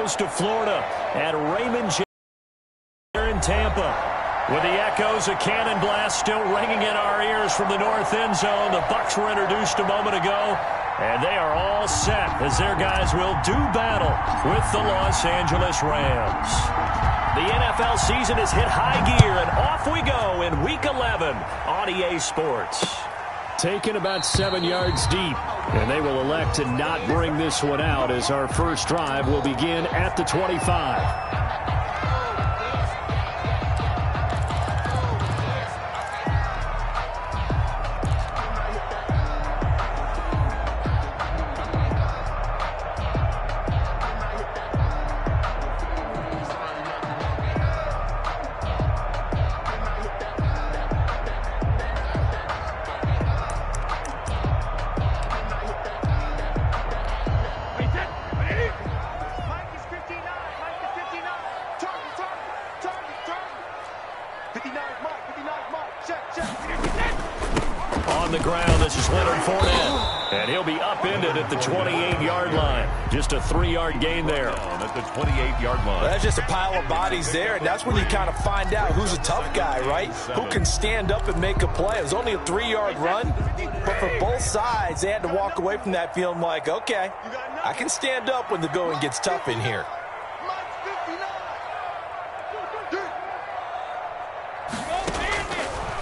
goes to Florida at Raymond James here in Tampa. With the echoes of cannon blast still ringing in our ears from the north end zone, the Bucks were introduced a moment ago, and they are all set as their guys will do battle with the Los Angeles Rams. The NFL season has hit high gear, and off we go in Week 11 on EA Sports. Taken about 7 yards deep, and they will elect to not bring this one out as our first drive will begin at the 25. On the ground, this is Leonard Fournette, and he'll be upended at the 28-yard line. Just a 3-yard gain there. At the 28-yard line. Well, that's just a pile of bodies there, and that's when you kind of find out who's a tough guy, right? Who can stand up and make a play. It was only a 3-yard run, but for both sides, they had to walk away from that feeling like, okay, I can stand up when the going gets tough in here.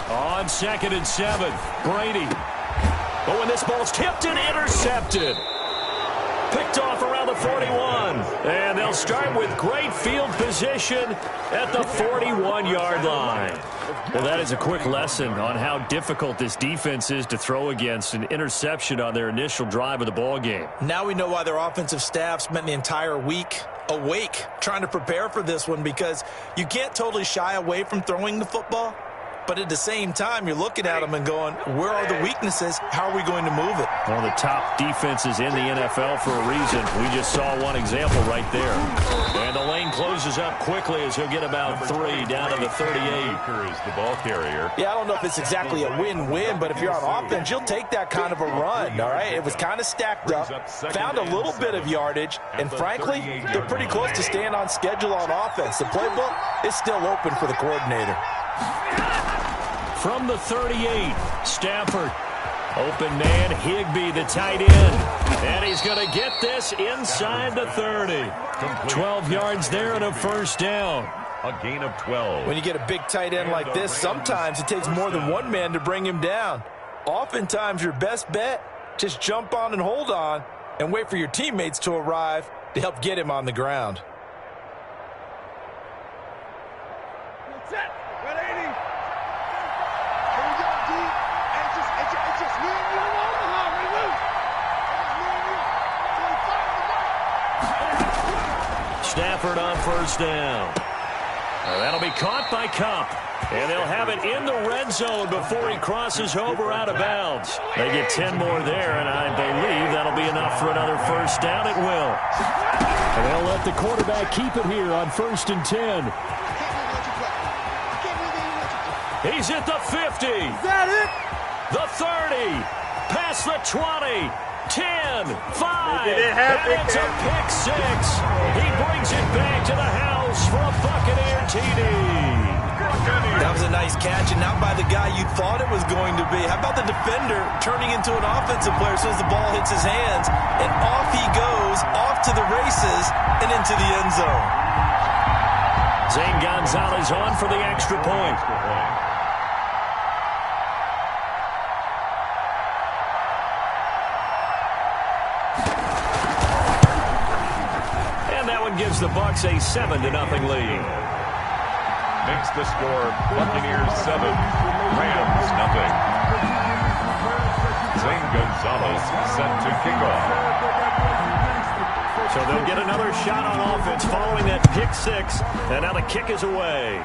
On 2nd and 7, Brady. But when this ball's tipped and intercepted. Picked off around the 41. And they'll start with great field position at the 41-yard line. Well, that is a quick lesson on how difficult this defense is to throw against. An interception on their initial drive of the ball game. Now we know why their offensive staff spent the entire week awake trying to prepare for this one, because you can't totally shy away from throwing the football. But at the same time, you're looking at them and going, where are the weaknesses? How are we going to move it? One of the top defenses in the NFL for a reason. We just saw one example right there. And the lane closes up quickly as he'll get about 3 down to the 38. Is the ball carrier. Yeah, I don't know if it's exactly a win-win, but if you're on offense, you'll take that kind of a run, all right? It was kind of stacked up, found a little bit of yardage, and frankly, they're pretty close to staying on schedule on offense. The playbook is still open for the coordinator. From the 38, Stafford. Open man, Higbee, the tight end. And he's going to get this inside the 30. 12 yards there and a first down. A gain of 12. When you get a big tight end like this, sometimes it takes more than one man to bring him down. Oftentimes, your best bet, just jump on and hold on and wait for your teammates to arrive to help get him on the ground. Stafford on first down. That'll be caught by Kupp. And they'll have it in the red zone before he crosses over out of bounds. They get 10 more there, and I believe that'll be enough for another first down. It will. And they'll let the quarterback keep it here on 1st and 10. He's at the 50. Is that it? The 30. Past the 20. 10, 5, and it's a pick 6. He brings it back to the house for a Buccaneer TD. That was a nice catch, and not by the guy you thought it was going to be. How about the defender turning into an offensive player as soon as the ball hits his hands, and off he goes, off to the races, and into the end zone. Zane Gonzalez on for the extra point. Gives the Bucks a 7-0 lead. Makes the score Buccaneers 7, Rams 0. Zane Gonzalez set to kick off. So they'll get another shot on offense following that pick 6, and now the kick is away.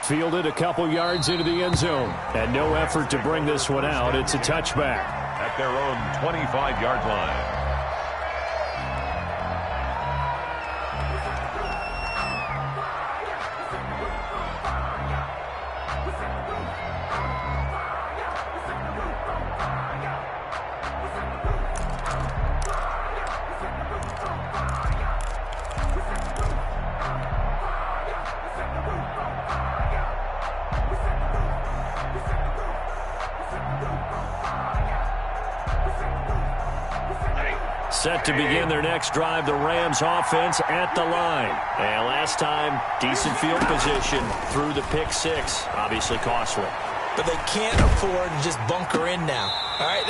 Fielded a couple yards into the end zone, and no effort to bring this one out. It's a touchback. At their own 25-yard line. Set to begin their next drive, the Rams offense at the line. And last time, decent field position through the pick six. Obviously costly. But they can't afford to just bunker in now. All right,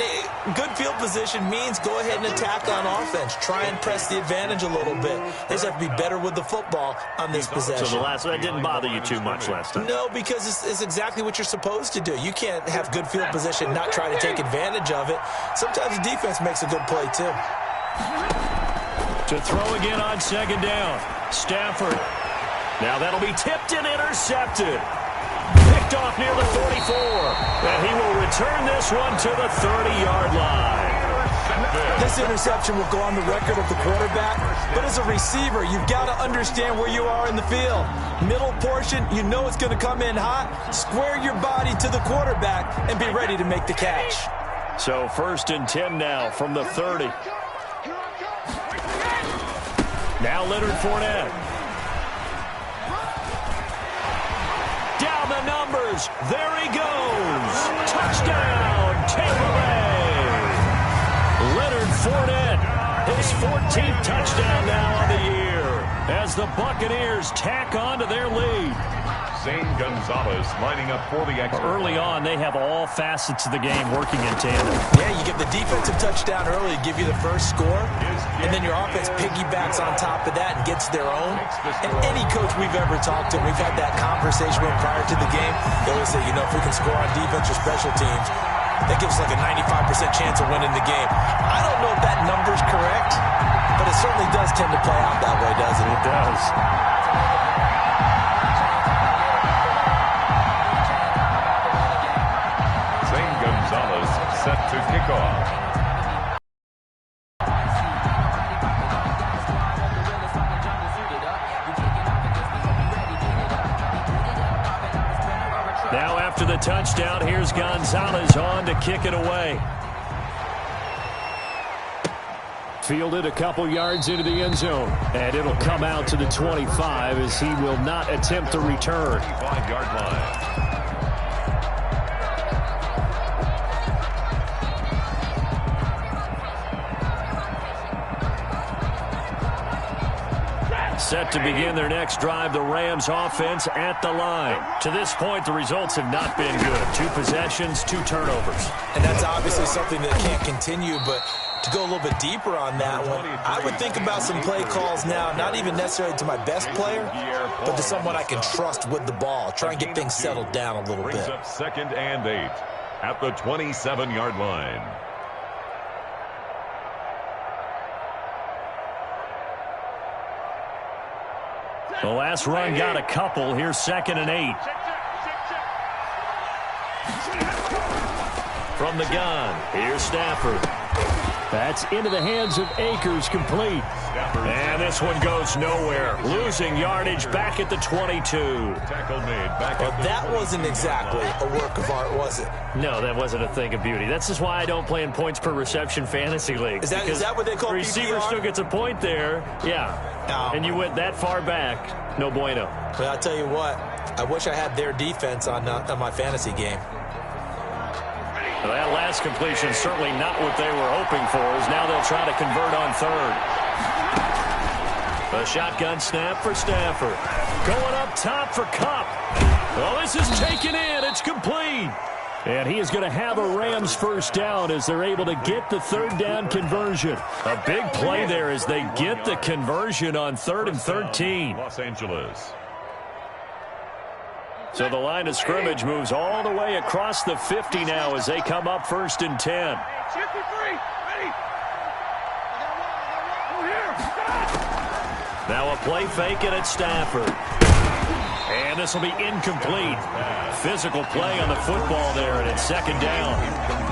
good field position means go ahead and attack on offense. Try and press the advantage a little bit. They just have to be better with the football on this possession. So that didn't bother you too much last time? No, because it's exactly what you're supposed to do. You can't have good field position, not try to take advantage of it. Sometimes the defense makes a good play, too. To throw again on second down. Stafford. Now that'll be tipped and intercepted. Picked off near the 44. And he will return this one to the 30-yard line. This interception will go on the record of the quarterback, but as a receiver, you've got to understand where you are in the field. Middle portion, you know it's going to come in hot. Square your body to the quarterback and be ready to make the catch. So 1st and 10 now from the 30. Now Leonard Fournette. Down the numbers. There he goes. Touchdown, Tampa Bay. Leonard Fournette, his 14th touchdown now on the year as the Buccaneers tack on to their lead. Zane Gonzalez lining up for the extra. Early on, they have all facets of the game working in tandem. Yeah, you get the defensive touchdown early, give you the first score, and then your offense piggybacks on top of that and gets their own. And any coach we've ever talked to, we've had that conversation with prior to the game, they always say, if we can score on defense or special teams, that gives us like a 95% chance of winning the game. I don't know if that number's correct, but it certainly does tend to play out that way, doesn't it? It does. Set to kick off. Now after the touchdown, here's Gonzalez on to kick it away. Fielded a couple yards into the end zone, and it'll come out to the 25 as he will not attempt to return. 25-yard line. Set to begin their next drive, the Rams offense at the line. To this point, the results have not been good. 2 possessions, 2 turnovers. And that's obviously something that can't continue, but to go a little bit deeper on that one, I would think about some play calls now, not even necessarily to my best player, but to someone I can trust with the ball. Try and get things settled down a little bit. Brings up 2nd and 8 at the 27-yard line. The last run got a couple. Here's 2nd and 8. From the gun, here's Stafford. That's into the hands of Akers, complete. And this one goes nowhere. Losing yardage back at the 22. Tackle made back Well, at the that wasn't exactly a work of art, was it? No, that wasn't a thing of beauty. That's just why I don't play in points per reception fantasy leagues. Is that what they call the receiver PPR? still gets a point there. Yeah. No. And you went that far back. No bueno. But I'll tell you what, I wish I had their defense on my fantasy game. Well, that last completion certainly not what they were hoping for, as now they'll try to convert on 3rd. A shotgun snap for Stafford. Going up top for Kupp. Well, this is taken in. It's complete. And he is going to have a Rams first down as they're able to get the 3rd down conversion. A big play there as they get the conversion on 3rd and 13. Los Angeles. So the line of scrimmage moves all the way across the 50 now as they come up 1st and 10. Now a play fake and it's Stafford. And this will be incomplete. Physical play on the football there, and it's 2nd down.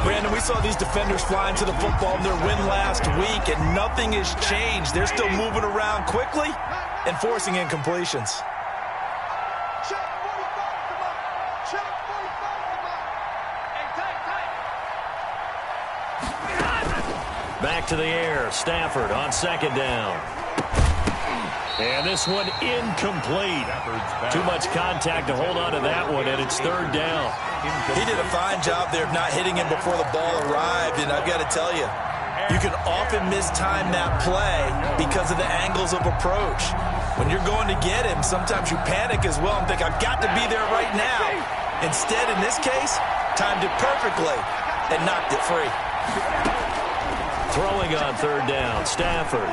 Brandon, we saw these defenders flying to the football in their win last week, and nothing has changed. They're still moving around quickly and forcing incompletions. Back to the air. Stafford on 2nd down. And this one incomplete. Too much contact to hold on to that one, and it's 3rd down. He did a fine job there of not hitting him before the ball arrived, and I've got to tell you, You can often mistime that play because of the angles of approach. When you're going to get him, sometimes you panic as well and think, I've got to be there right now. Instead, in this case, timed it perfectly and knocked it free. Throwing on third down, Stafford.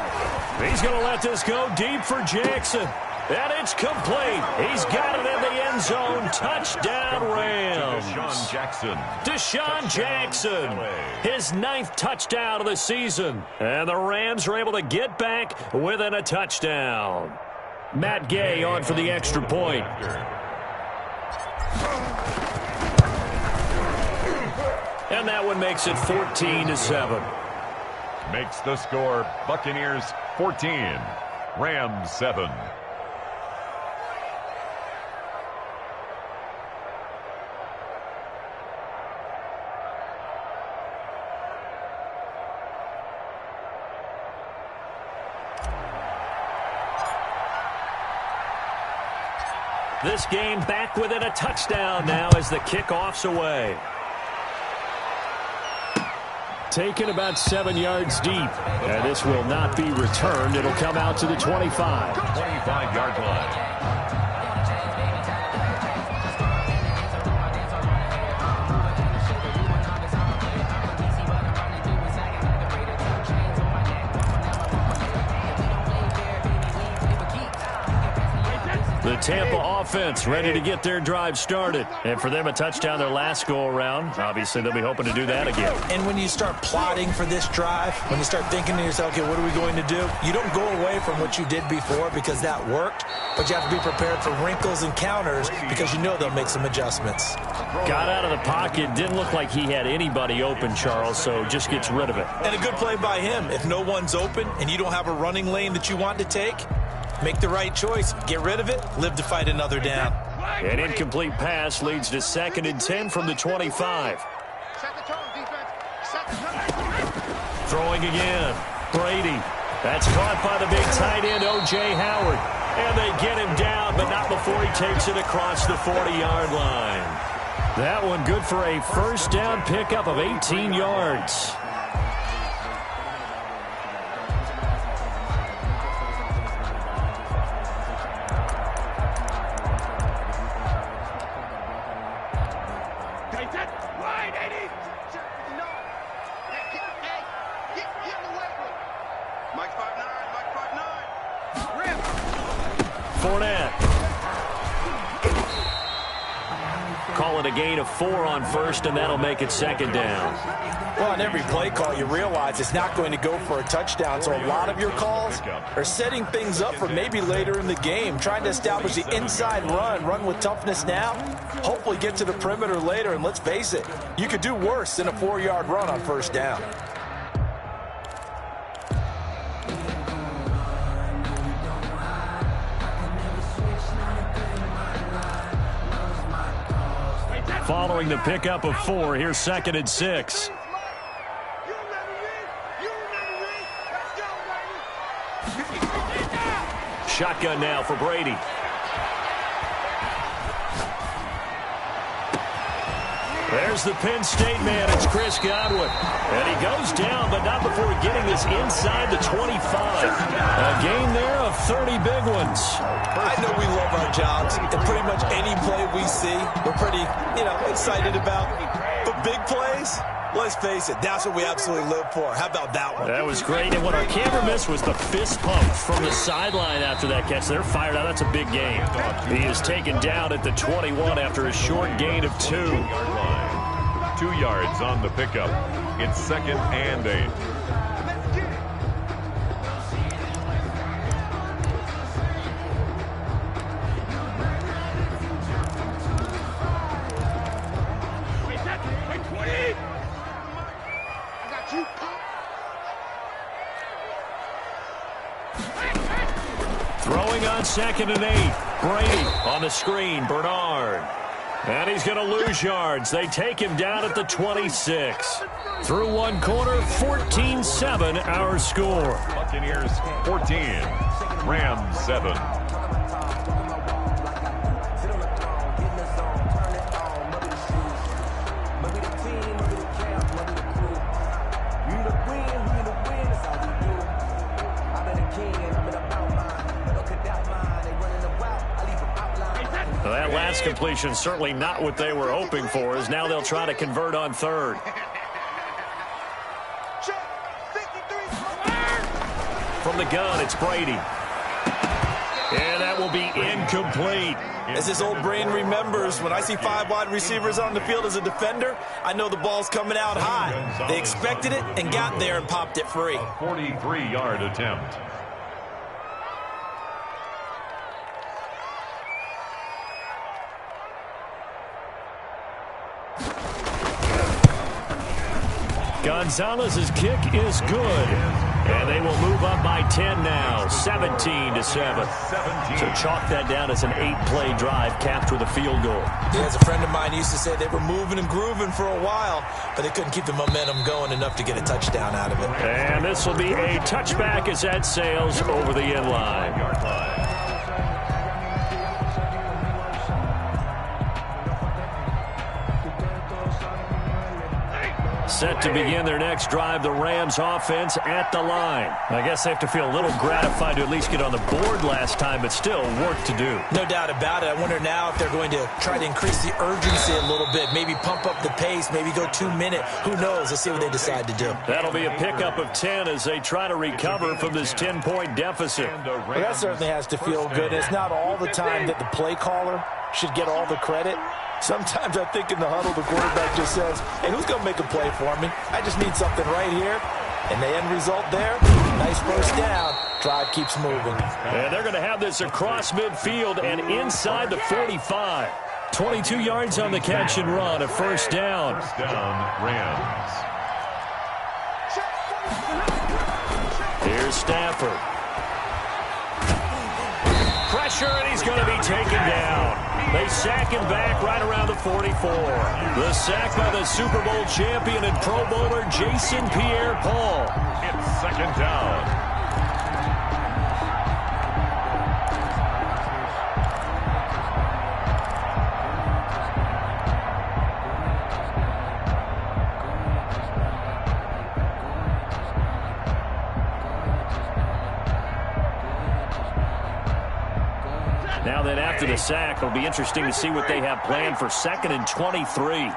He's going to let this go deep for Jackson. And it's complete. He's got it in the end zone. Touchdown, Rams. Deshaun Jackson. His 9th touchdown of the season. And the Rams are able to get back within a touchdown. Matt Gay on for the extra point. And that one makes it 14-7. Makes the score Buccaneers 14, Rams 7. This game back within a touchdown now as the kickoff's away. Taken about 7 yards deep. And this will not be returned. It'll come out to the 25. 25-yard line. The Tampa offense ready to get their drive started. And for them, a touchdown their last go-around. Obviously, they'll be hoping to do that again. And when you start plotting for this drive, when you start thinking to yourself, okay, what are we going to do? You don't go away from what you did before because that worked, but you have to be prepared for wrinkles and counters because you know they'll make some adjustments. Got out of the pocket. Didn't look like he had anybody open, Charles, so just gets rid of it. And a good play by him. If no one's open and you don't have a running lane that you want to take, make the right choice. Get rid of it. Live to fight another down. An incomplete pass leads to 2nd and 10 from the 25. Throwing again. Brady. That's caught by the big tight end, O.J. Howard. And they get him down, but not before he takes it across the 40-yard line. That one good for a first down pickup of 18 yards. Call it a gain of 4 on first, and that'll make it 2nd down. Well, on every play call, you realize it's not going to go for a touchdown, so a lot of your calls are setting things up for maybe later in the game, trying to establish the inside run with toughness now, hopefully get to the perimeter later, and let's face it, you could do worse than a 4-yard run on first down. Following the pickup of 4, here's 2nd and 6. Shotgun now for Brady. There's the Penn State man. It's Chris Godwin. And he goes down, but not before getting this inside the 25. A gain there of 30 big ones. I know we love our jobs, and pretty much any play we see, we're pretty, excited about. But big plays, let's face it, that's what we absolutely live for. How about that one? That was great, and what our camera missed was the fist pump from the sideline after that catch. They're fired out. That's a big gain. He is taken down at the 21 after a short gain of 2. 2 yards on the pickup. It's 2nd and 8. Throwing on 2nd and 8. Brady on the screen. Bernard. And he's going to lose yards. They take him down at the 26. Through one quarter, 14-7 our score. Buccaneers 14, Rams 7. that last completion certainly not what they were hoping for, as now they'll try to convert on third. From the gun, it's Brady. And that will be incomplete. As his old brain remembers, when I see 5 wide receivers on the field as a defender, I know the ball's coming out high. They expected it and got there and popped it free. A 43-yard attempt. Gonzalez's kick is good. And they will move up by 10 now, 17-7. So chalk that down as an 8-play drive capped with a field goal. Yeah, as a friend of mine used to say, they were moving and grooving for a while, but they couldn't keep the momentum going enough to get a touchdown out of it. And this will be a touchback as that sails over the end line. Set to begin their next drive, the Rams offense at the line. I guess they have to feel a little gratified to at least get on the board last time, but still work to do. No doubt about it. I wonder now if they're going to try to increase the urgency a little bit, maybe pump up the pace, maybe go 2-minute. Who knows? Let's see what they decide to do. That'll be a pickup of 10 as they try to recover from this 10-point deficit. Well, that certainly has to feel good. It's not all the time that the play caller should get all the credit. Sometimes I think in the huddle, the quarterback just says, hey, who's going to make a play for me? I just need something right here. And the end result there, nice first down. Drive keeps moving. And they're going to have this across midfield and inside the 45. 22 yards on the catch and run, a first down. First down, Rams. Here's Stafford. Pressure, and he's going to be taken down. They sack him back right around the 44. The sack by the Super Bowl champion and Pro Bowler Jason Pierre-Paul. It's second down. Now then, after the sack, it'll be interesting to see what they have planned for 2nd and 23.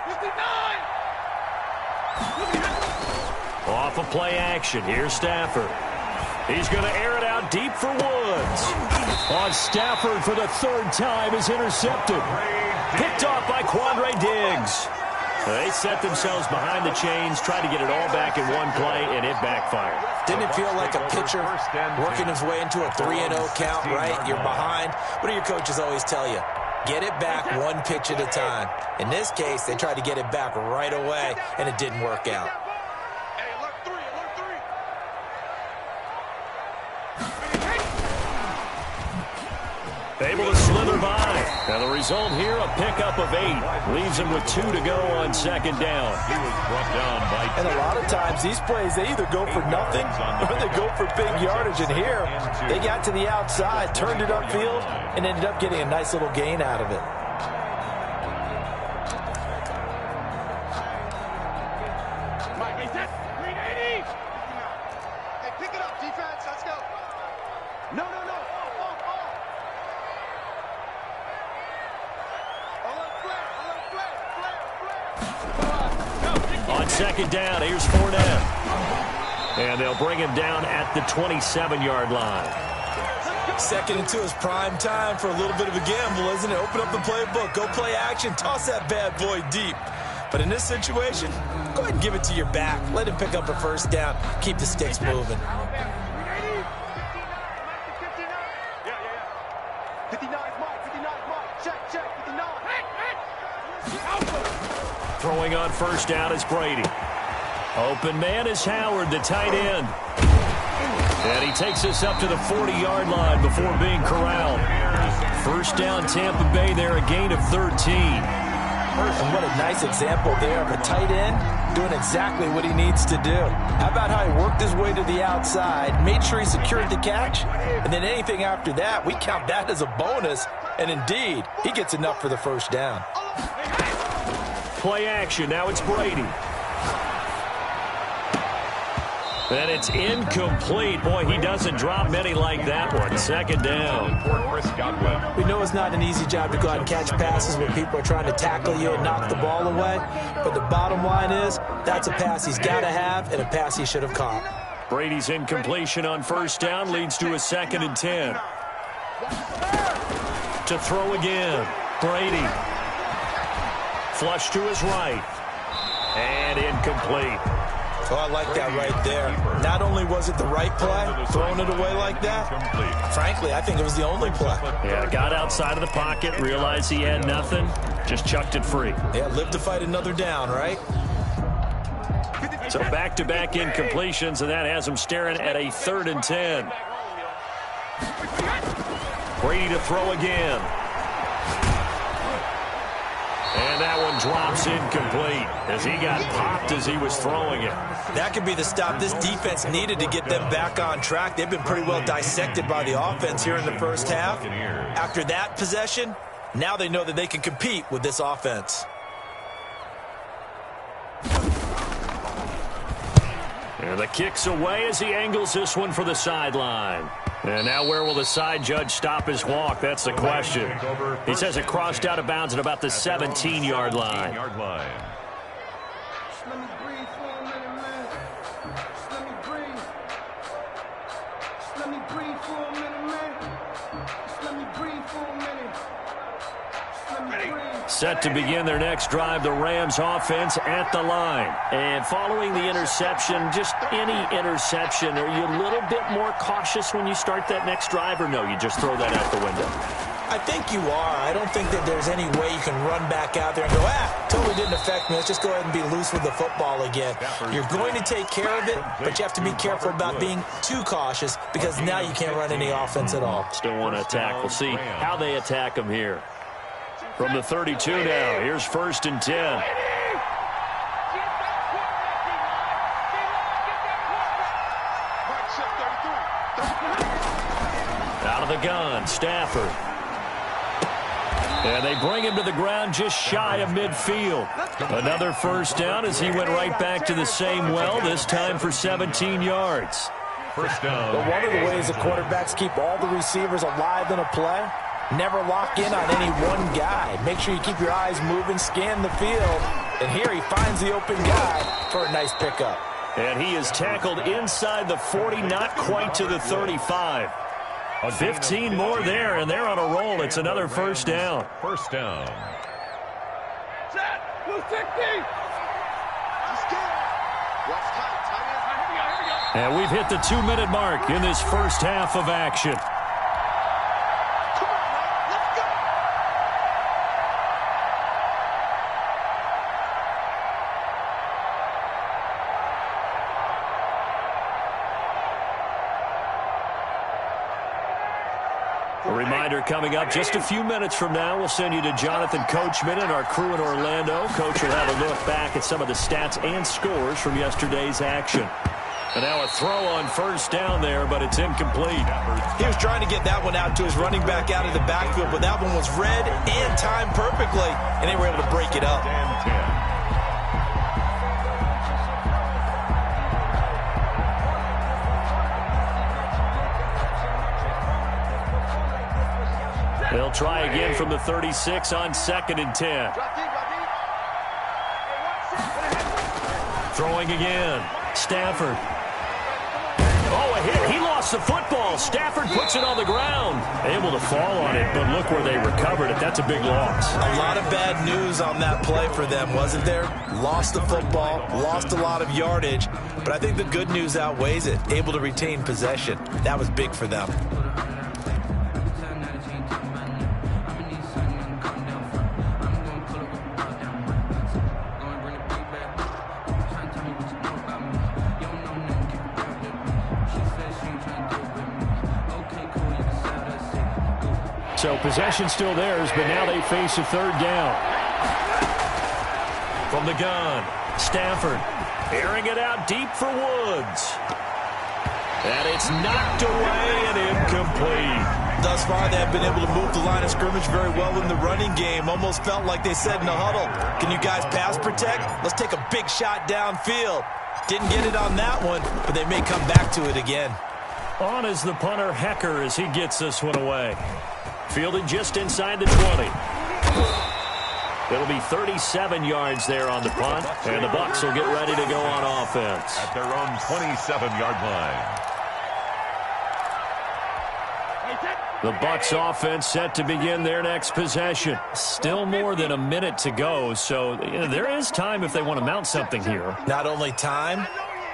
Off of play action, here's Stafford. He's going to air it out deep for Woods. On Stafford for the 3rd time is intercepted. Picked off by Quandre Diggs. They set themselves behind the chains, tried to get it all back in one play, and it backfired. Didn't it feel like a pitcher working his way into a 3-0 count, right? You're behind. What do your coaches always tell you? Get it back one pitch at a time. In this case, they tried to get it back right away, and it didn't work out. Able to slither by. Now the result here, a pickup of 8. Leaves him with 2 to go on 2nd down. He was brought down by 2. And a lot of times these plays, they either go for nothing or they go for big yardage. And here, they got to the outside, turned it upfield, and ended up getting a nice little gain out of it. Hey, pick it up, defense. Let's go. No. On 2nd down, here's Fournette. And they'll bring him down at the 27-yard line. 2nd and 2 is prime time for a little bit of a gamble, isn't it? Open up the playbook, go play action, toss that bad boy deep. But in this situation, go ahead and give it to your back. Let him pick up a first down. Keep the sticks moving. 59 Mike. Check, 59. Throwing on first down is Brady. Open man is Howard, the tight end. And he takes us up to the 40-yard line before being corralled. First down, Tampa Bay there, a gain of 13. And what a nice example there of a tight end doing exactly what he needs to do. How about how he worked his way to the outside, made sure he secured the catch, and then anything after that, we count that as a bonus. And indeed, he gets enough for the first down. Play action, now it's Brady. And it's incomplete. Boy, he doesn't drop many like that one. Second down. We know it's not an easy job to go out and catch passes when people are trying to tackle you and knock the ball away. But the bottom line is, that's a pass he's got to have and a pass he should have caught. Brady's incompletion on first down leads to a 2nd and 10. To throw again. Brady. Flush to his right. And incomplete. Oh, I like that right there. Not only was it the right play, throwing it away like that, frankly, I think it was the only play. Yeah, got outside of the pocket, realized he had nothing, just chucked it free. Yeah, live to fight another down, right? So back-to-back incompletions, and that has him staring at a 3rd and 10. Brady to throw again. And that one drops incomplete as he got popped as he was throwing it. That could be the stop this defense needed to get them back on track. They've been pretty well dissected by the offense here in the first half. After that possession, now they know that they can compete with this offense. And the kick's away as he angles this one for the sideline. And now where will the side judge stop his walk? That's the question. He says it crossed out of bounds at about the 17-yard line. Let me breathe for a minute, man. Let me breathe. Let me breathe for a minute, man. Let me breathe for a minute. Let me breathe. Set to begin their next drive, the Rams offense at the line. And following the interception, just any interception, are you a little bit more cautious when you start that next drive, or no, you just throw that out the window? I think you are. I don't think that there's any way you can run back out there and go, totally didn't affect me. Let's just go ahead and be loose with the football again. You're going to take care of it, but you have to be careful about being too cautious because now you can't run any offense at all. Still want to attack. We'll see how they attack him here. From the 32 now, here's 1st and 10. Out of the gun, Stafford. And they bring him to the ground just shy of midfield. Another first down as he went right back to the same well, this time for 17 yards. First down. But one of the ways the quarterbacks keep all the receivers alive in a play, never lock in on any one guy. Make sure you keep your eyes moving, scan the field. And here he finds the open guy for a nice pickup. And he is tackled inside the 40, not quite to the 35. 15 more there, and they're on a roll. It's another first down. First down. And we've hit the 2-minute mark in this first half of action. A reminder coming up just a few minutes from now, we'll send you to Jonathan Coachman and our crew in Orlando. Coach will have a look back at some of the stats and scores from yesterday's action. And now a throw on first down there, but it's incomplete. He was trying to get that one out to his running back out of the backfield, but that one was read and timed perfectly, and they were able to break it up. They'll try again from the 36 on 2nd and 10. Throwing again. Stafford. Oh, a hit. He lost the football. Stafford puts it on the ground. Able to fall on it, but look where they recovered it. That's a big loss. A lot of bad news on that play for them, wasn't there? Lost the football, lost a lot of yardage, but I think the good news outweighs it. Able to retain possession. That was big for them. So possession still theirs, but now they face a third down. From the gun, Stafford airing it out deep for Woods. And it's knocked away and incomplete. Thus far, they have been able to move the line of scrimmage very well in the running game. Almost felt like they said in the huddle, can you guys pass protect? Let's take a big shot downfield. Didn't get it on that one, but they may come back to it again. On is the punter, Hecker, as he gets this one away. Fielded just inside the 20. It'll be 37 yards there on the punt, and the Bucks will get ready to go on offense. At their own 27-yard line. The Bucks offense set to begin their next possession. Still more than a minute to go, so there is time if they want to mount something here. Not only time,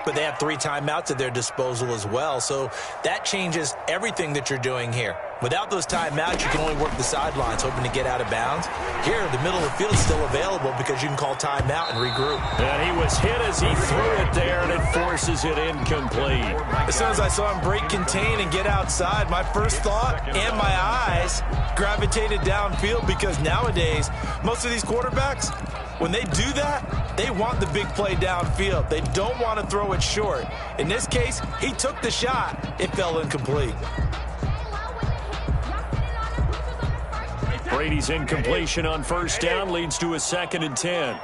but they have 3 timeouts at their disposal as well, so that changes everything that you're doing here. Without those timeouts, you can only work the sidelines, hoping to get out of bounds. Here, the middle of the field is still available because you can call timeout and regroup. And he was hit as he threw it there, and it forces it incomplete. As soon as I saw him break contain and get outside, my first thought and my eyes gravitated downfield because nowadays, most of these quarterbacks, when they do that, they want the big play downfield. They don't want to throw it short. In this case, he took the shot. It fell incomplete. Brady's incompletion on first down leads to a 2nd and 10.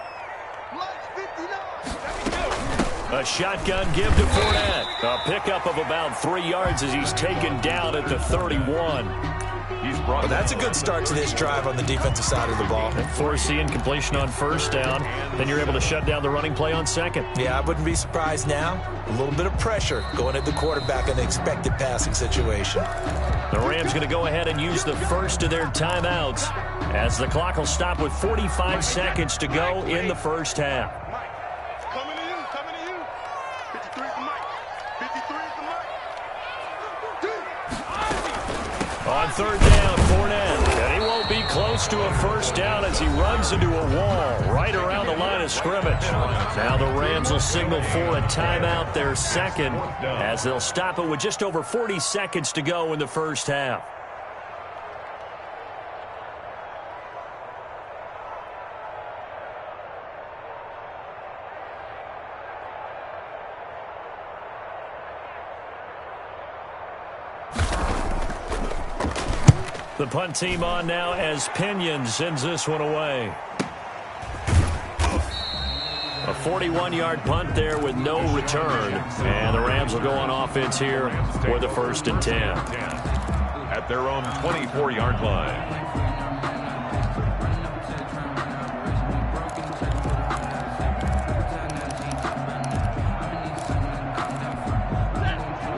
A shotgun give to Fournette. A pickup of about 3 yards as he's taken down at the 31. Well, that's a good start to this drive on the defensive side of the ball. Force the incompletion on first down. Then you're able to shut down the running play on second. Yeah, I wouldn't be surprised now. A little bit of pressure going at the quarterback in an expected passing situation. The Rams going to go ahead and use the first of their timeouts as the clock will stop with 45 seconds to go in the first half. Coming to you. 53 is the mic. 53 is the mic. On third down, Fournette. And he won't be close to a first down as he runs into a wall right around the line of scrimmage. Now the Rams will signal for a timeout, their second, as they'll stop it with just over 40 seconds to go in the first half. The punt team on now as Pinion sends this one away. A 41-yard punt there with no return. And the Rams will go on offense here for the 1st and 10. At their own 24-yard line.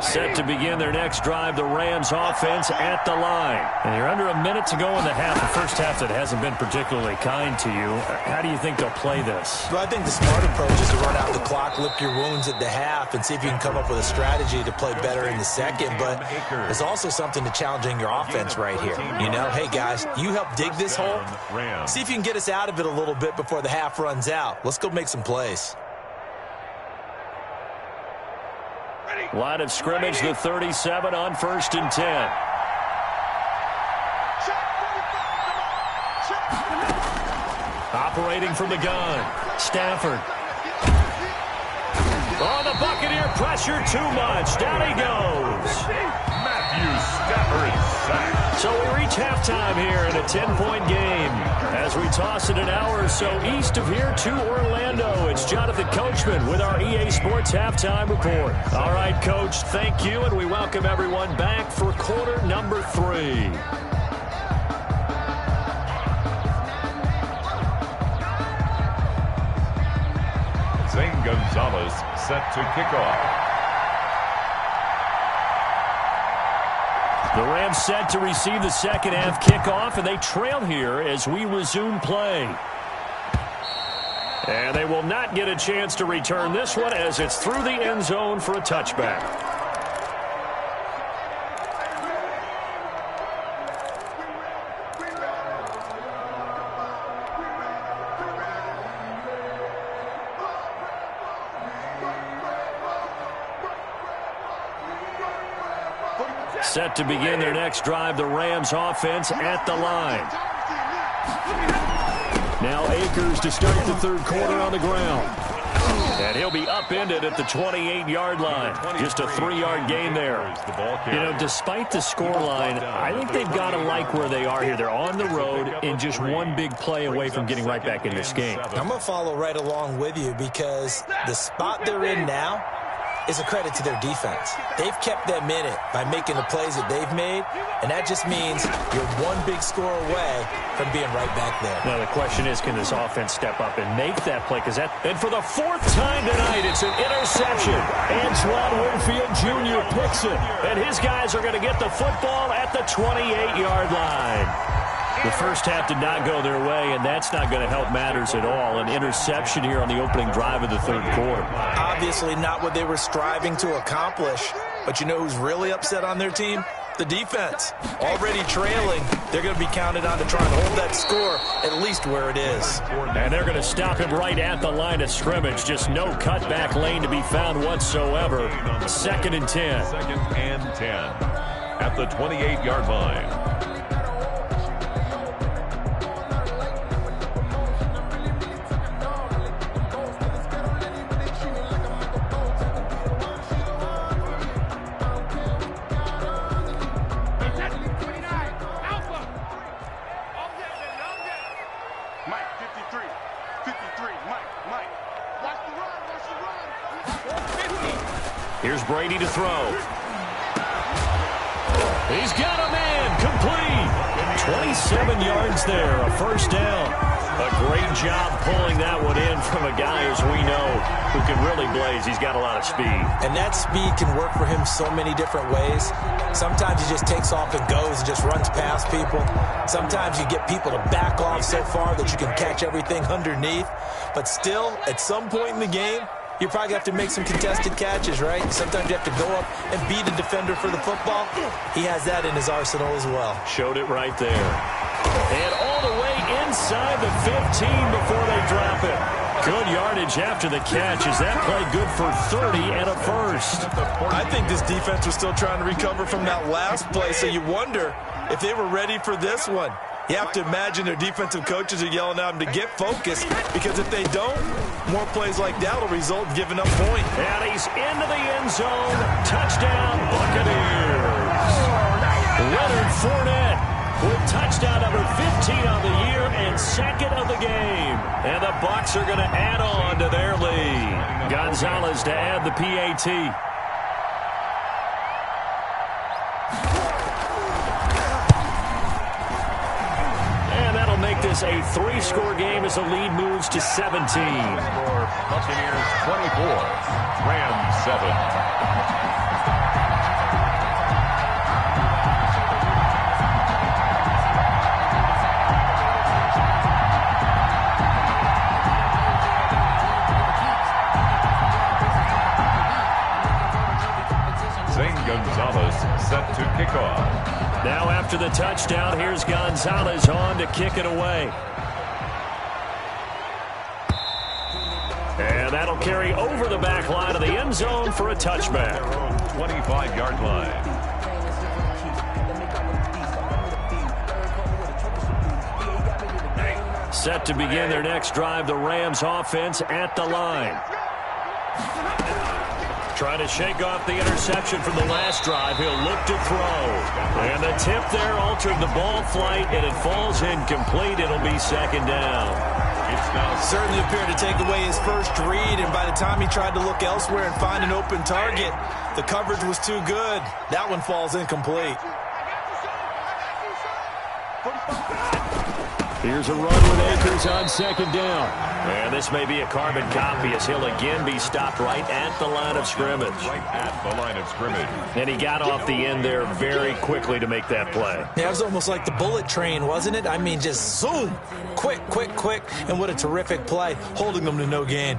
Set to begin their next drive, the Rams offense at the line. And you're under a minute to go in the half. The first half that hasn't been particularly kind to you. How do you think they'll play this? Well, I think the smart approach is to run out the clock, lick your wounds at the half, and see if you can come up with a strategy to play better in the second. But there's also something to challenging your offense right here. You know, hey, guys, you help dig this hole. See if you can get us out of it a little bit before the half runs out. Let's go make some plays. Line of scrimmage, the 37 on 1st and 10. Operating from the gun, Stafford. Oh, the Buccaneer pressure too much. Down he goes. Matthew Stafford sacked. So we reach halftime here in a 10-point game. As we toss it an hour or so east of here to Orlando, it's Jonathan Coachman with our EA Sports Halftime Report. All right, Coach, thank you, and we welcome everyone back for quarter number 3. Zane Gonzalez set to kick off. The Rams set to receive the second half kickoff, and they trail here as we resume play. And they will not get a chance to return this one as it's through the end zone for a touchback. Set to begin their next drive, the Rams offense at the line. Now Akers to start the third quarter on the ground. And he'll be upended at the 28-yard line. Just a 3-yard gain there. You know, despite the scoreline, I think they've got to like where they are here. They're on the road and just one big play away from getting right back in this game. I'm going to follow right along with you because the spot they're in now is a credit to their defense. They've kept them in it by making the plays that they've made, and that just means you're one big score away from being right back there. Now, the question is, can this offense step up and make that play? And for the 4th time tonight, it's an interception. Antoine Winfield Jr. picks it, and his guys are going to get the football at the 28-yard line. The first half did not go their way, and that's not going to help matters at all. An interception here on the opening drive of the 3rd quarter. Obviously not what they were striving to accomplish. But you know who's really upset on their team? The defense. Already trailing, they're going to be counted on to try and hold that score at least where it is. And they're going to stop him right at the line of scrimmage. Just no cutback lane to be found whatsoever. 2nd and 10. 2nd and 10 at the 28-yard line. Here's Brady to throw. He's got a man, complete. 27 yards there, a 1st down. A great job pulling that one in from a guy, as we know, who can really blaze. He's got a lot of speed. And that speed can work for him so many different ways. Sometimes he just takes off and goes and just runs past people. Sometimes you get people to back off so far that you can catch everything underneath. But still, at some point in the game, you probably have to make some contested catches, right? Sometimes you have to go up and beat a defender for the football. He has that in his arsenal as well. Showed it right there. And all the way inside the 15 before they drop it. Good yardage after the catch. Is that play good for 30 and a 1st? I think this defense was still trying to recover from that last play, so you wonder if they were ready for this one. You have to imagine their defensive coaches are yelling at them to get focused, because if they don't, more plays like that will result in giving up points. And he's into the end zone. Touchdown, Buccaneers. Leonard Fournette with touchdown number 15 on the year and 2nd of the game. And the Bucs are going to add on to their lead. Gonzalez to add the PAT. Make this a 3-score game as the lead moves to 17. Score Buccaneers 24, Rams 7. Gonzalez set to kick off. Now after the touchdown, here's Gonzalez on to kick it away. And that'll carry over the back line of the end zone for a touchback. 25-yard line. Set to begin their next drive, the Rams offense at the line. Trying to shake off the interception from the last drive. He'll look to throw. And the tip there altered the ball flight, and it falls incomplete. It'll be 2nd down. It's now certainly appeared to take away his first read, and by the time he tried to look elsewhere and find an open target, the coverage was too good. That one falls incomplete. Here's a run with Akers on 2nd down. And this may be a carbon copy as he'll again be stopped right at the line of scrimmage. Right at the line of scrimmage. And he got off the end there very quickly to make that play. Yeah, it was almost like the bullet train, wasn't it? I mean, just zoom. Quick, quick, quick. And what a terrific play, holding them to no gain.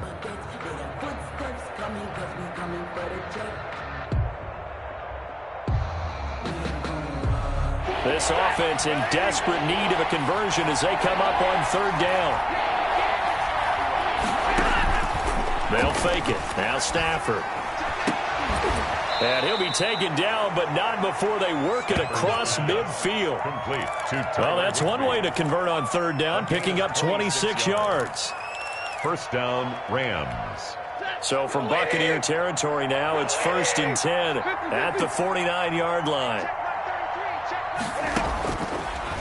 This offense in desperate need of a conversion as they come up on 3rd down. They'll fake it. Now Stafford. And he'll be taken down, but not before they work it across midfield. Complete. Well, that's one way to convert on 3rd down, picking up 26 yards. First down, Rams. So from Buccaneer territory now, it's 1st and 10 at the 49-yard line.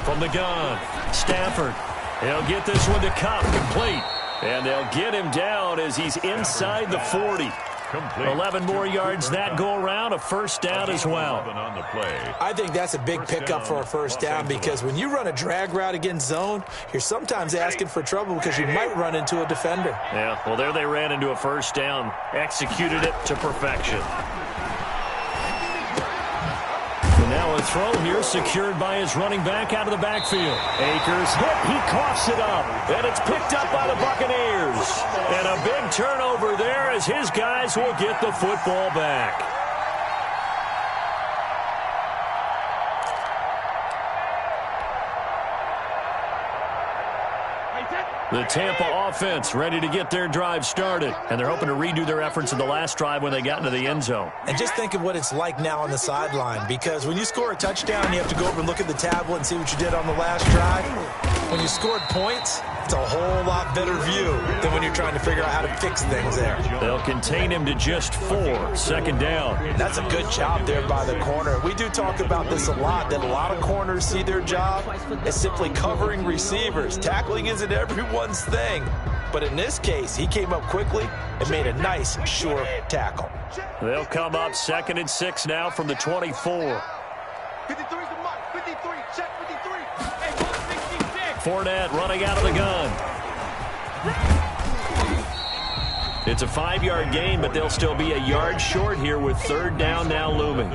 From the gun, Stafford. He'll get this one to Cup, complete. And they'll get him down as he's inside the 40. 11 more yards that go around, a first down as well. I think that's a big pickup for a first down because when you run a drag route against zone, you're sometimes asking for trouble because you might run into a defender. Yeah, well, there they ran into a first down, executed it to perfection. Now a throw here secured by his running back out of the backfield. Akers hit. He coughs it up. And it's picked up by the Buccaneers. And a big turnover there as his guys will get the football back. The Tampa offense ready to get their drive started. And they're hoping to redo their efforts in the last drive when they got into the end zone. And just think of what it's like now on the sideline. Because when you score a touchdown, you have to go over and look at the tablet and see what you did on the last drive. When you scored points, it's a whole lot better view than when you're trying to figure out how to fix things there. They'll contain him to just 4. Second down. That's a good job there by the corner. We do talk about this a lot, that a lot of corners see their job as simply covering receivers. Tackling isn't everyone's thing. But in this case, he came up quickly and made a nice, sure tackle. They'll come up 2nd and 6 now from the 24. 53's the mark. 53. Check 53. Hey, 166. Fournette running out of the gun. It's a 5-yard gain, but they'll still be a yard short here with 3rd down now looming.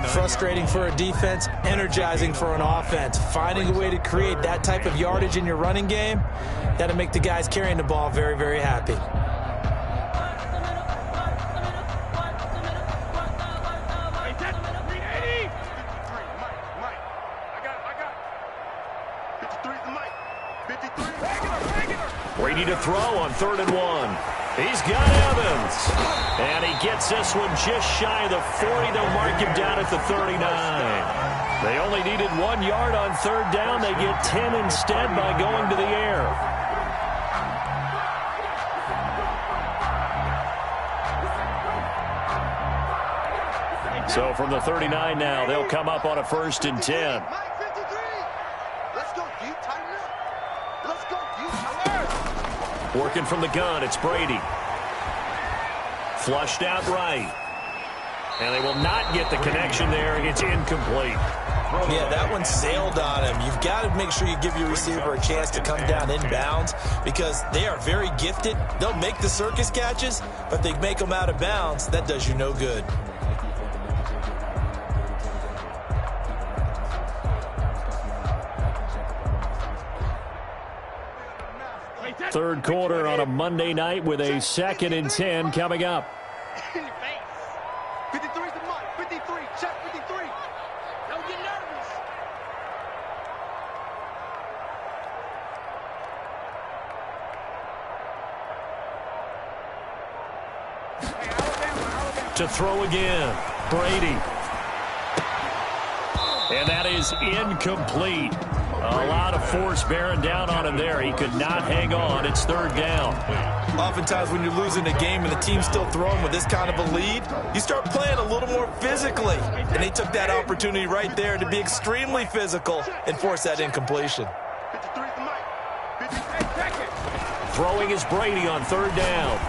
Frustrating for a defense, energizing for an offense. Finding a way to create that type of yardage in your running game, that'll make the guys carrying the ball very, very happy. Brady to throw on 3rd and 1. He's got Evans. And he gets this one just shy of the 40. They'll mark him down at the 39. They only needed 1 yard on 3rd down. They get 10 instead by going to the air. So from the 39 now, they'll come up on a 1st and 10. Working from the gun, it's Brady. Flushed out right. And they will not get the connection there. It's incomplete. Yeah, that one sailed on him. You've got to make sure you give your receiver a chance to come down inbounds because they are very gifted. They'll make the circus catches, but they make them out of bounds. That does you no good. Third quarter on a Monday night with a 2nd and 10 coming up. 53's the mark. 53. Check 53. Don't get nervous. To throw again, Brady. And that is incomplete. A lot of force bearing down on him there. He could not hang on. It's 3rd down. Oftentimes when you're losing a game and the team's still throwing with this kind of a lead, you start playing a little more physically. And they took that opportunity right there to be extremely physical and force that incompletion. 53's the mark. 53. Check it. Throwing is Brady on 3rd down.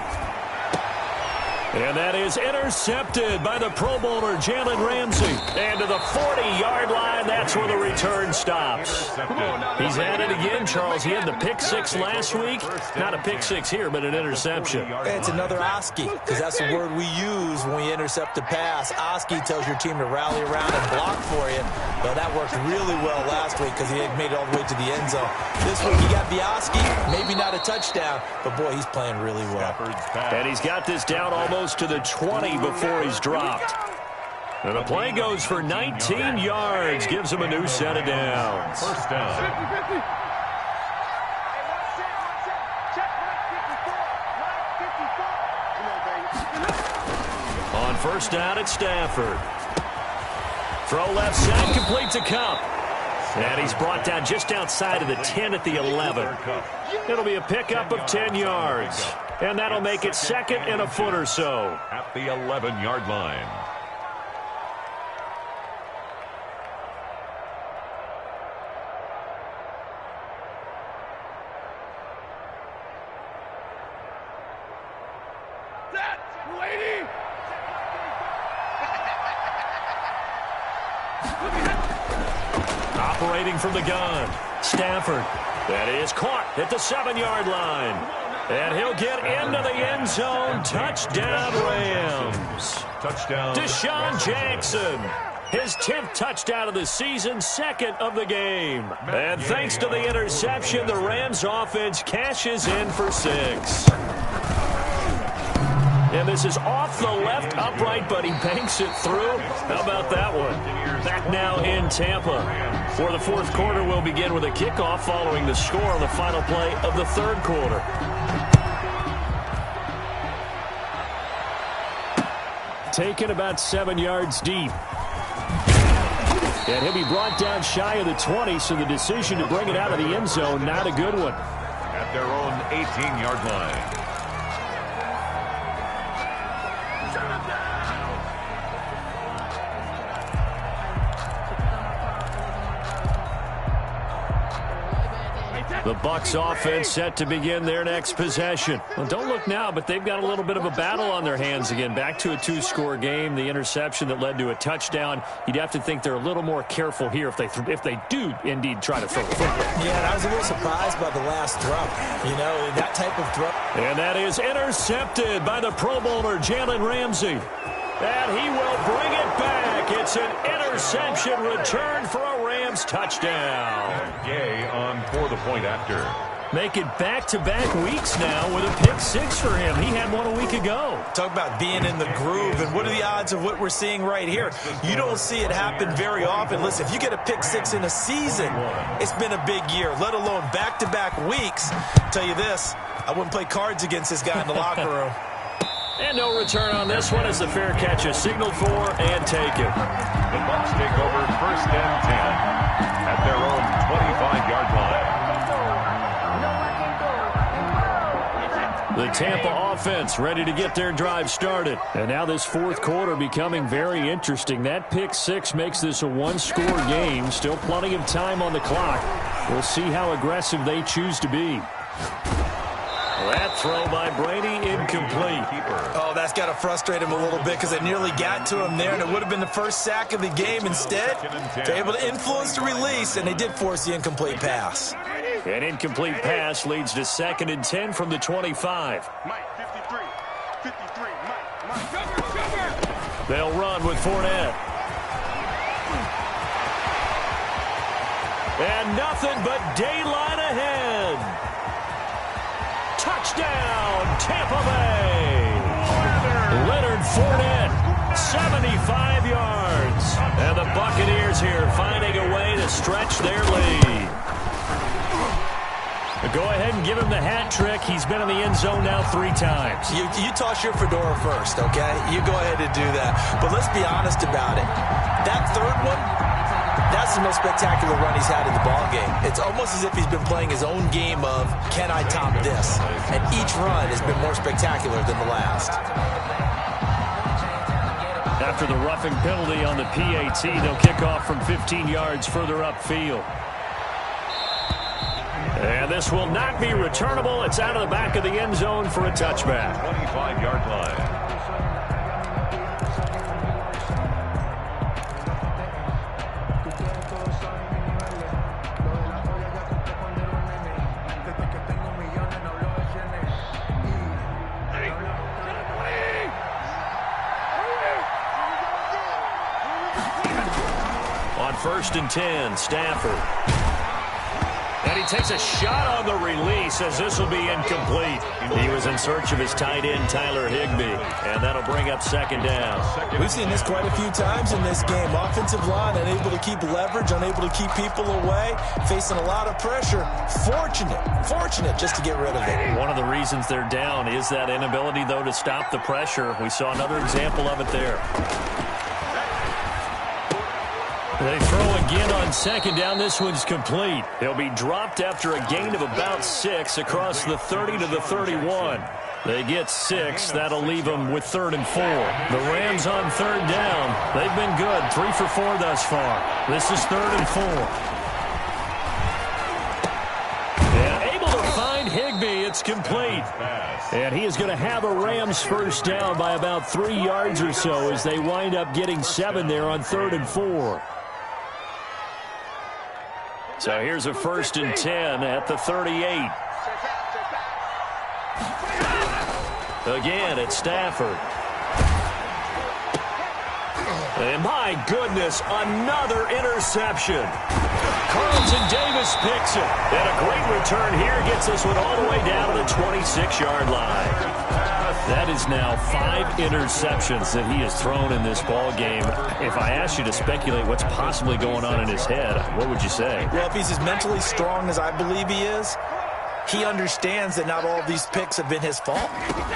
And that is intercepted by the Pro Bowler, Jalen Ramsey. And to the 40-yard line, that's where the return stops. He's at it again, Charles. He had the pick 6 last week. Not a pick 6 here, but an interception. It's another Oski, because that's the word we use when we intercept a pass. Oski tells your team to rally around and block for you. Well, that worked really well last week because he had made it all the way to the end zone. This week he got the Oski, maybe not a touchdown, but boy, he's playing really well. And he's got this down almost to the 20 before he's dropped. And the play goes for 19 yards, gives him a new set of downs. First down. 50. On 1st down, it's Stafford. Throw left side, complete to Cup. And he's brought down just outside of the 10 at the 11. It'll be a pickup of 10 yards. And that'll make it second and a foot or so. At the 11-yard line. Operating from the gun, Stafford. That is caught at the 7-yard line. And he'll get into the end zone. Touchdown, Rams. Touchdown. Deshaun Jackson. His 10th touchdown of the season, second of the game. And thanks to the interception, the Rams offense cashes in for 6. And this is off the left upright, but he banks it through. How about that one? Back now in Tampa. For the fourth quarter, we'll begin with a kickoff following the score on the final play of the third quarter. Taken about 7 yards deep. And he'll be brought down shy of the 20, so the decision to bring it out of the end zone, not a good one. At their own 18-yard line. The Bucks offense set to begin their next possession. Well, don't look now, but they've got a little bit of a battle on their hands again. Back to a 2-score game. The interception that led to a touchdown. You'd have to think they're a little more careful here if they do indeed try to throw the football. Yeah, and I was a little surprised by the last throw. You know, that type of throw. And that is intercepted by the Pro Bowler, Jalen Ramsey. And he will bring it back. It's an interception return for a Rams touchdown. Gay on for the point after. Make it back-to-back weeks now with a pick 6 for him. He had one a week ago. Talk about being in the groove, and what are the odds of what we're seeing right here? You don't see it happen very often. Listen, if you get a pick 6 in a season, it's been a big year, let alone back-to-back weeks. I'll tell you this, I wouldn't play cards against this guy in the locker room. And no return on this one as the fair catch is signaled for and taken. The Bucks take over 1st and 10 at their own 25-yard line. The Tampa offense ready to get their drive started. And now this fourth quarter becoming very interesting. That pick 6 makes this a 1-score game. Still plenty of time on the clock. We'll see how aggressive they choose to be. That throw by Brady incomplete. Oh, that's got to frustrate him a little bit because it nearly got to him there, and it would have been the first sack of the game. Instead, they're able to influence the release, and they did force the incomplete pass. An incomplete pass leads to 2nd and 10 from the 25. They'll run with Fournette. And nothing but daylight ahead. Touchdown, Tampa Bay. Leonard Fournette, 75 yards. And the Buccaneers here finding a way to stretch their lead. Go ahead and give him the hat trick. He's been in the end zone now 3 times. You toss your fedora first, okay? You go ahead and do that. But let's be honest about it. That third one, that's the most spectacular run he's had in the ballgame. It's almost as if he's been playing his own game of, can I top this? And each run has been more spectacular than the last. After the roughing penalty on the PAT, they'll kick off from 15 yards further upfield. And this will not be returnable. It's out of the back of the end zone for a touchback. 25-yard line. On 1st and 10, Stafford. And he takes a shot on the release as this will be incomplete. He was in search of his tight end, Tyler Higbee. And that'll bring up 2nd down. We've seen this quite a few times in this game. Offensive line unable to keep leverage, unable to keep people away, facing a lot of pressure. Fortunate just to get rid of it. One of the reasons they're down is that inability, though, to stop the pressure. We saw another example of it there. They throw again on second down. This one's complete. He'll be dropped after a gain of about 6 across the 30 to the 31. They get 6. That'll leave them with 3rd and 4. The Rams on 3rd down. They've been good. 3 for 4 thus far. This is 3rd and 4. And able to find Higbee. It's complete. And he is going to have a Rams first down by about 3 yards or so as they wind up getting 7 there on 3rd and 4. So here's a 1st and 10 at the 38. Again, it's Stafford. And my goodness, another interception. Carlton Davis picks it. And a great return here gets this one all the way down to the 26-yard line. That is now 5 interceptions that he has thrown in this ball game. If I asked you to speculate what's possibly going on in his head, what would you say? Well, if he's as mentally strong as I believe he is, he understands that not all of these picks have been his fault.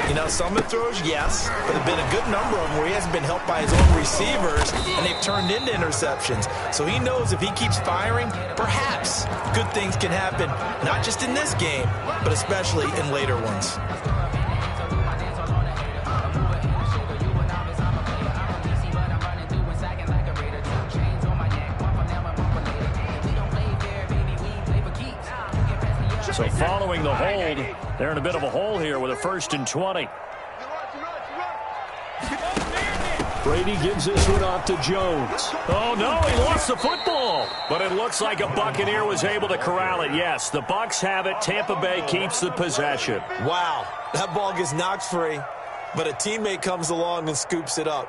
You know, some of the throws, yes, but there have been a good number of them where he hasn't been helped by his own receivers, and they've turned into interceptions. So he knows if he keeps firing, perhaps good things can happen, not just in this game, but especially in later ones. So following the hold, they're in a bit of a hole here with a 1st and 20. Brady gives this one off to Jones. Oh, no, he lost the football. But it looks like a Buccaneer was able to corral it. Yes, the Bucks have it. Tampa Bay keeps the possession. Wow, that ball gets knocked free, but a teammate comes along and scoops it up.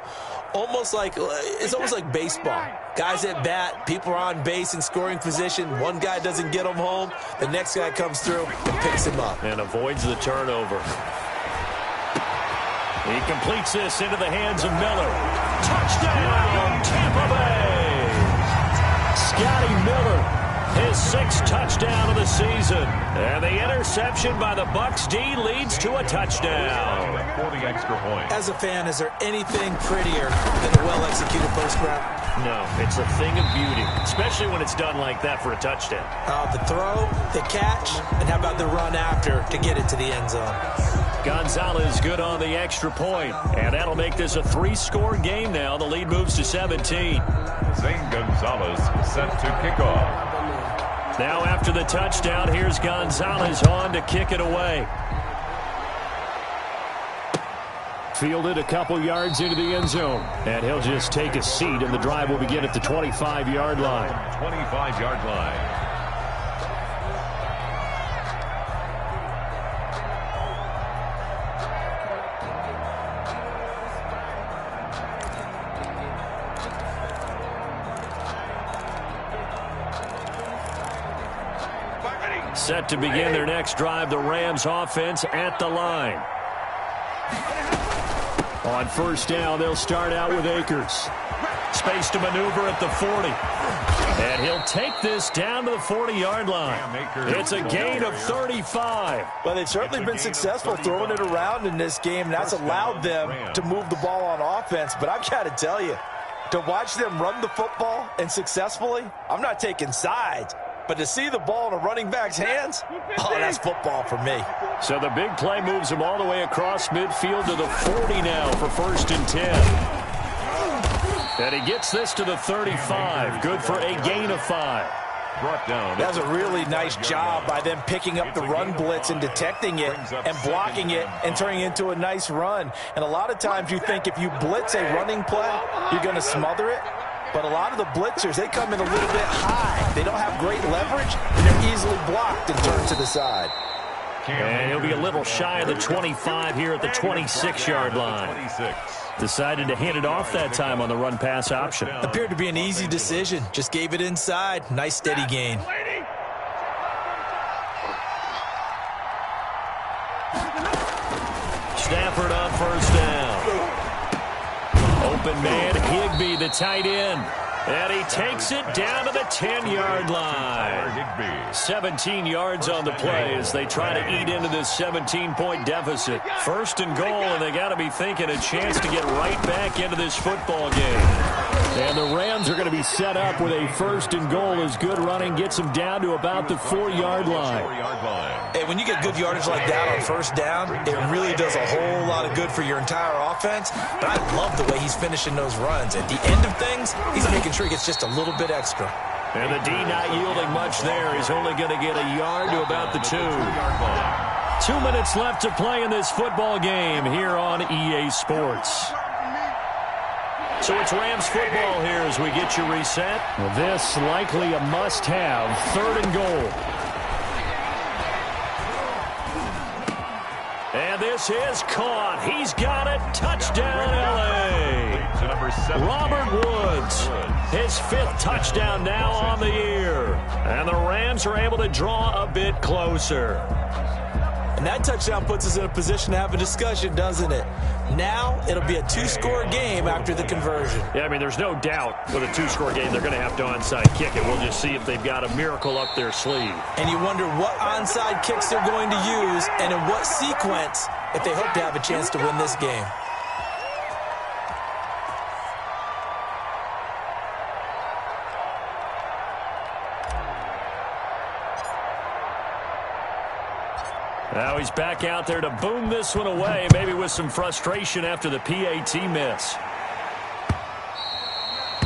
It's almost like baseball. Guys at bat, people are on base in scoring position. One guy doesn't get him home. The next guy comes through and picks him up. And avoids the turnover. He completes this into the hands of Miller. Touchdown, Tampa Bay! Scotty Miller, his 6th touchdown of the season. And the interception by the Bucks D leads to a touchdown. For the extra point. As a fan, is there anything prettier than a well-executed first round? No, it's a thing of beauty, especially when it's done like that for a touchdown. The throw, the catch, and how about the run after to get it to the end zone? Gonzalez good on the extra point, and that'll make this a 3-score game now. The lead moves to 17. Zane Gonzalez set to kick off. Now after the touchdown, here's Gonzalez on to kick it away. Fielded a couple yards into the end zone. And he'll just take a seat, and the drive will begin at the 25-yard line. 25-yard line. Set to begin their next drive, the Rams offense at the line. On 1st down, they'll start out with Akers. Space to maneuver at the 40. And he'll take this down to the 40-yard line. It's a gain of 35. Well, they've certainly been successful throwing it around in this game, and that's allowed them to move the ball on offense. But I've got to tell you, to watch them run the football and successfully, I'm not taking sides. But to see the ball in a running back's hands, oh, that's football for me. So the big play moves him all the way across midfield to the 40 now for 1st and 10. And he gets this to the 35. Good for a gain of 5. Brought down. That's a really nice job by them picking up the run blitz and detecting it and blocking it and turning it into a nice run. And a lot of times you think if you blitz a running play, you're going to smother it. But a lot of the blitzers, they come in a little bit high. They don't have great leverage, and they're easily blocked and turned to the side. And he'll be a little shy of the 25 here at the 26-yard line. 26. Decided to hand it off that time on the run-pass option. Appeared to be an easy decision. Just gave it inside. Nice, steady gain. Stafford on 1st down. Open man, Higbee, the tight end. And he takes it down to the 10-yard line. 17 yards on the play as they try to eat into this 17-point deficit. 1st and goal, and they got to be thinking a chance to get right back into this football game. And the Rams are going to be set up with a 1st and goal as good running gets them down to about the 4-yard line. Hey, when you get good yardage like that on 1st down, it really does a whole lot of good for your entire offense. But I love the way he's finishing those runs. At the end of things, he's making sure he gets just a little bit extra. And the D not yielding much there. He's only going to get a yard to about the 2. 2 minutes left to play in this football game here on EA Sports. So it's Rams football here as we get you reset. This likely a must-have, 3rd and goal. And this is caught. He's got it. Touchdown, L.A. Robert Woods, his 5th touchdown now on the year. And the Rams are able to draw a bit closer. And that touchdown puts us in a position to have a discussion, doesn't it? Now it'll be a 2-score game after the conversion. Yeah, I mean, there's no doubt with a 2-score game they're going to have to onside kick it. We'll just see if they've got a miracle up their sleeve. And you wonder what onside kicks they're going to use and in what sequence if they hope to have a chance to win this game. Now he's back out there to boom this one away, maybe with some frustration after the PAT miss.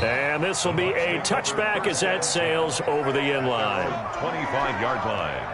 And this will be a touchback as that sails over the end line. 25-yard line.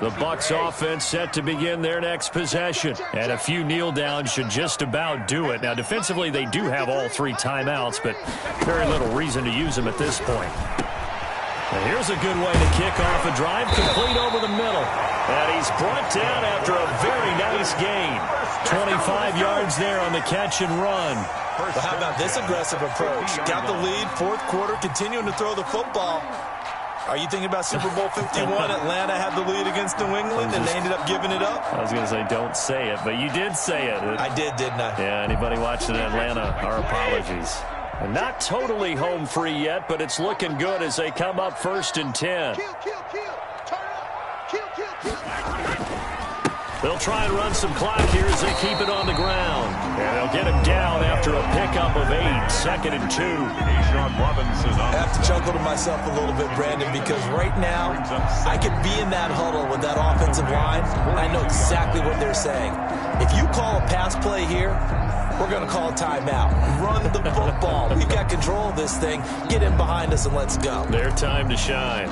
The Bucks offense set to begin their next possession. And a few kneel downs should just about do it. Now, defensively, they do have all 3 timeouts, but very little reason to use them at this point. And here's a good way to kick off a drive, complete over the middle. And he's brought down after a very nice gain. 25 yards there on the catch and run. Well, how about this aggressive approach? Got the lead, 4th quarter, continuing to throw the football. Are you thinking about Super Bowl 51? Atlanta had the lead against New England, and they ended up giving it up? I was going to say don't say it, but you did say it. I did, didn't I? Yeah, anybody watching Atlanta, our apologies. And not totally home free yet, but it's looking good as they come up 1st and 10. They'll try and run some clock here as they keep it on the ground. And they'll get him down after a pickup of 8, 2nd and 2. I have to chuckle to myself a little bit, Brandon, because right now I could be in that huddle with that offensive line. I know exactly what they're saying. If you call a pass play here, we're going to call a timeout. Run the football. We've got control of this thing. Get in behind us and let's go. Their time to shine.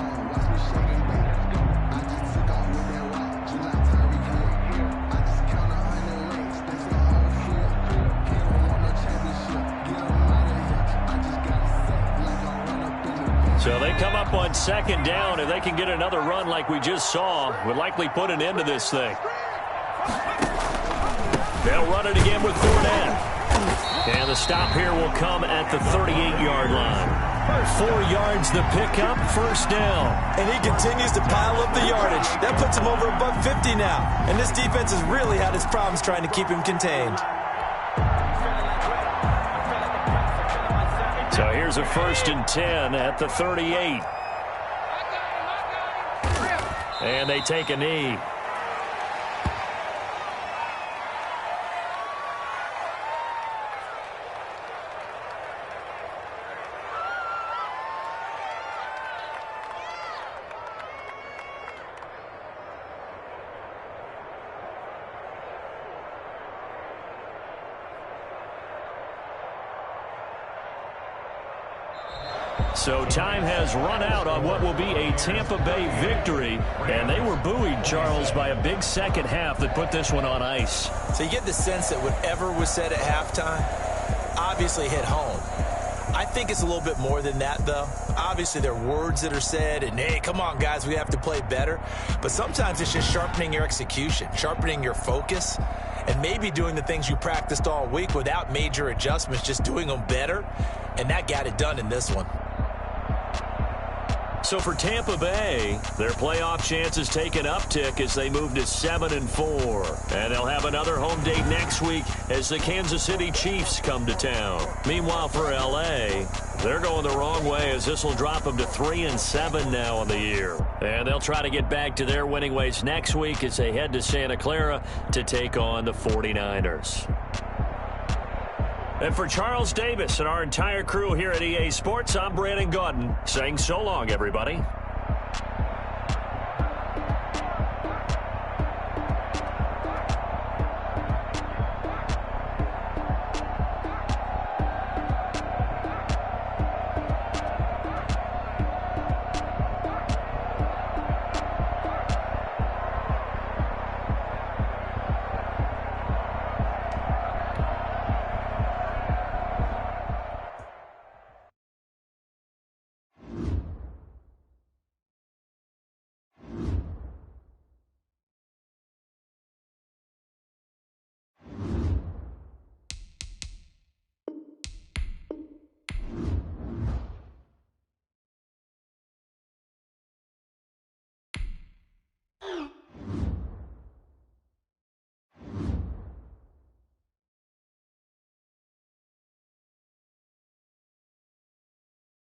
So they come up on 2nd down. If they can get another run like we just saw, would likely put an end to this thing. They'll run it again with Fournette. And the stop here will come at the 38-yard line. 4 yards the pickup, 1st down. And he continues to pile up the yardage. That puts him over above 50 now. And this defense has really had its problems trying to keep him contained. So here's a 1st and 10 at the 38. And they take a knee. So time has run out on what will be a Tampa Bay victory. And they were buoyed, Charles, by a big second half that put this one on ice. So you get the sense that whatever was said at halftime obviously hit home. I think it's a little bit more than that, though. Obviously, there are words that are said, and, hey, come on, guys, we have to play better. But sometimes it's just sharpening your execution, sharpening your focus. and maybe doing the things you practiced all week without major adjustments, just doing them better, and that got it done in this one. So for Tampa Bay, their playoff chances take an uptick as they move to 7-4. And they'll have another home date next week as the Kansas City Chiefs come to town. Meanwhile, for L.A., they're going the wrong way as this will drop them to 3-7 now on the year. And they'll try to get back to their winning ways next week as they head to Santa Clara to take on the 49ers. And for Charles Davis and our entire crew here at EA Sports, I'm Brandon Gaudin saying so long, everybody.